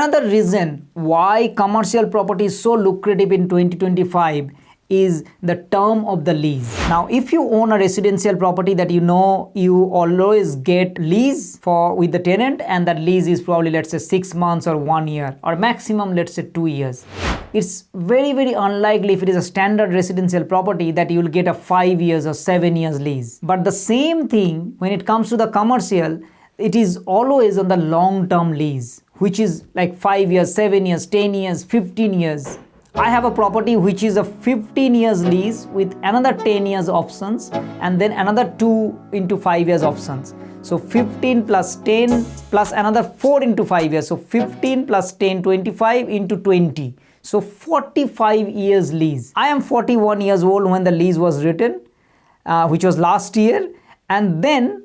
Another reason why commercial property is so lucrative in 2025 is the term of the lease. Now, if you own a residential property that you always get lease with the tenant, and that lease is probably, let's say, 6 months or 1 year, or maximum, let's say, 2 years. It's very unlikely if it is a standard residential property that you will get a 5 years or 7 years lease. But the same thing when it comes to the commercial, it is always on the long-term lease, which is like 5 years, 7 years, 10 years, 15 years. I have a property which is a 15 years lease with another 10 years options, and then another 2 into 5 years options. So 15 plus 10 plus another 4 into 5 years. So 15 plus 10, 25 into 20. So 45 years lease. I am 41 years old when the lease was written, which was last year. And then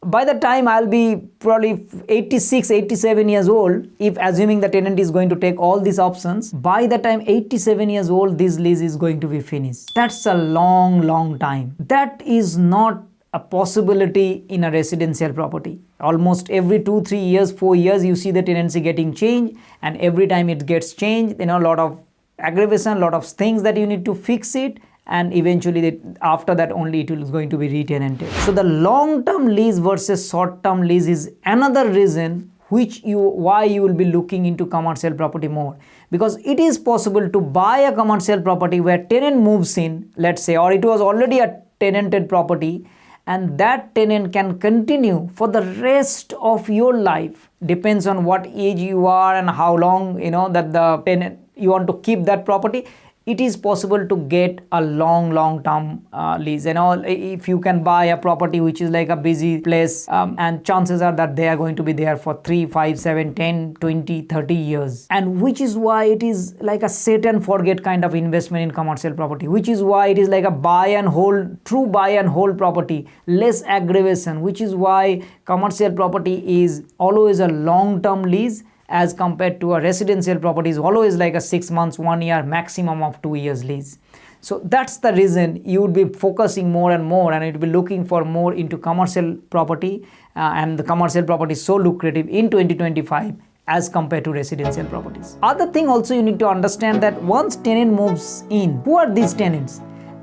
by the time I'll be probably 86, 87 years old, if assuming the tenant is going to take all these options, by the time 87 years old, this lease is going to be finished. That's a long time. That is not a possibility in a residential property. Almost every 2-3 years, 4 years, you see the tenancy getting changed, and every time it gets changed, a lot of aggravation, a lot of things that you need to fix it, and eventually after that only it is going to be re-tenanted. So the long-term lease versus short-term lease is another reason why you will be looking into commercial property more, because it is possible to buy a commercial property where tenant moves in, let's say, or it was already a tenanted property, and that tenant can continue for the rest of your life. Depends on what age you are and how long that the tenant you want to keep that property. It is possible to get a long-term lease. If you can buy a property which is like a busy place, and chances are that they are going to be there for 3, 5, 7, 10, 20, 30 years. And which is why it is like a set and forget kind of investment in commercial property, which is why it is like a true buy and hold property, less aggravation, which is why commercial property is always a long-term lease, as compared to a residential property is always like a 6 months, 1 year, maximum of 2 years lease. So that's the reason you would be focusing more and more, and you'd be looking for more into commercial property, and the commercial property is so lucrative in 2025 as compared to residential properties. Other thing also, you need to understand that once tenant moves in, who are these tenants?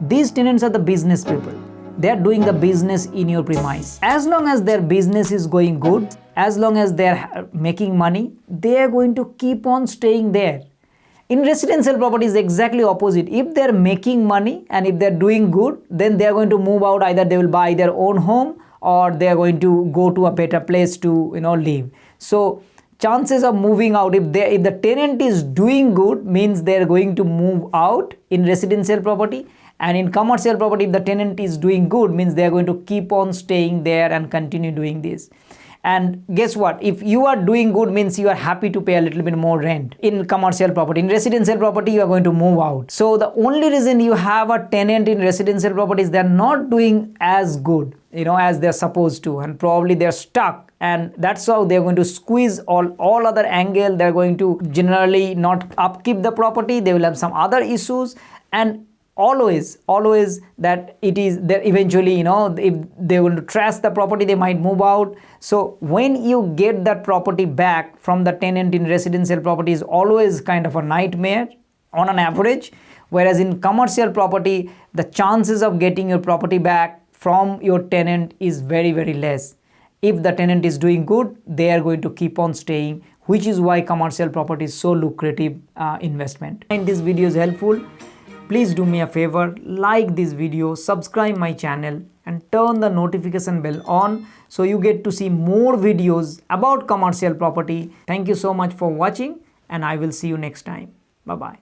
These tenants are the business people. They are doing the business in your premise. As long as their business is going good, as long as they are making money, they are going to keep on staying there. In residential property is exactly opposite. If they are making money and if they are doing good, then they are going to move out. Either they will buy their own home, or they are going to go to a better place to live. So chances of moving out, if the tenant is doing good, means they are going to move out in residential property. And in commercial property, if the tenant is doing good, means they are going to keep on staying there and continue doing this. And guess what? If you are doing good, means you are happy to pay a little bit more rent in commercial property. In residential property, you are going to move out. So the only reason you have a tenant in residential property is they are not doing as good, as they are supposed to, and probably they are stuck. And that's how they are going to squeeze all other angle. They are going to generally not upkeep the property. They will have some other issues, and always that it is that eventually if they want to trash the property, they might move out. So when you get that property back from the tenant in residential property is always kind of a nightmare on an average, whereas in commercial property the chances of getting your property back from your tenant is very less. If the tenant is doing good, they are going to keep on staying, which is why commercial property is so lucrative investment. And this video is helpful. Please do me a favor, like this video, subscribe my channel, and turn the notification bell on so you get to see more videos about commercial property. Thank you so much for watching, and I will see you next time. Bye-bye.